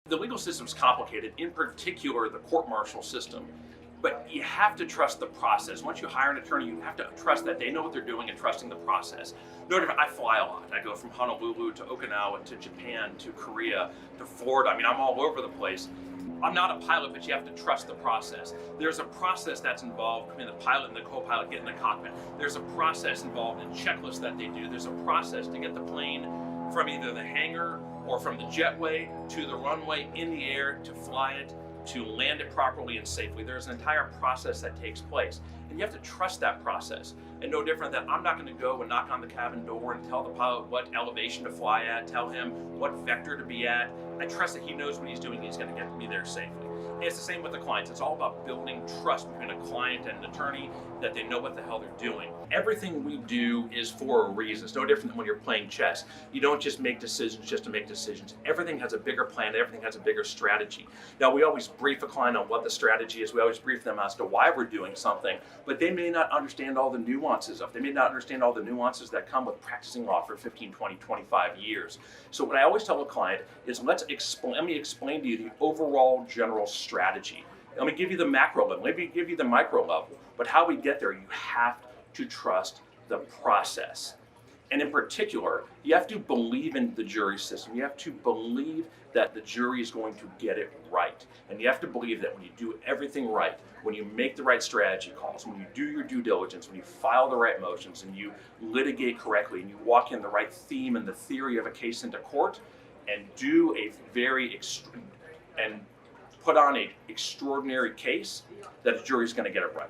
The legal system is complicated, in particular the court-martial system. But you have to trust the process. Once you hire an attorney, you have to trust that they know what they're doing and trusting the process. No different. I fly a lot. I go from Honolulu to Okinawa to Japan to Korea to Florida. I mean, I'm all over the place. I'm not a pilot, but you have to trust the process. There's a process that's involved between the pilot and the co-pilot getting in the cockpit. There's a process involved in checklists that they do. There's a process to get the plane from either the hangar or from the jetway to the runway in the air to fly it, to land it properly and safely. There's an entire process that takes place, and you have to trust that process. And no different than I'm not going to go and knock on the cabin door and tell the pilot what elevation to fly at, tell him what vector to be at. I trust that he knows what he's doing. He's going to get me there safely. And it's the same with the clients. It's all about building trust between a client and an attorney, that they know what the hell they're doing. Everything we do is for a reason. It's no different than when you're playing chess. You don't just make decisions just to make decisions. Everything has a bigger plan. Everything has a bigger strategy. Now, we always brief a client on what the strategy is. We always brief them as to why we're doing something, but they may not understand all the nuances of it. They may not understand all the nuances that come with practicing law for 15, 20, 25 years. So what I always tell a client is let me explain to you the overall general strategy. Let me give you the macro level, maybe give you the micro level, but how we get there, you have to trust the process. And in particular, you have to believe in the jury system. You have to believe that the jury is going to get it right. And you have to believe that when you do everything right, when you make the right strategy calls, when you do your due diligence, when you file the right motions, and you litigate correctly, and you walk in the right theme and the theory of a case into court, and do a put on an extraordinary case, that a jury is going to get it right.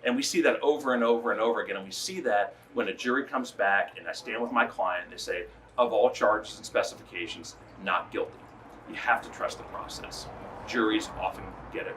And we see that over and over and over again. And we see that when a jury comes back and I stand with my client and they say, of all charges and specifications, not guilty. You have to trust the process. Juries often get it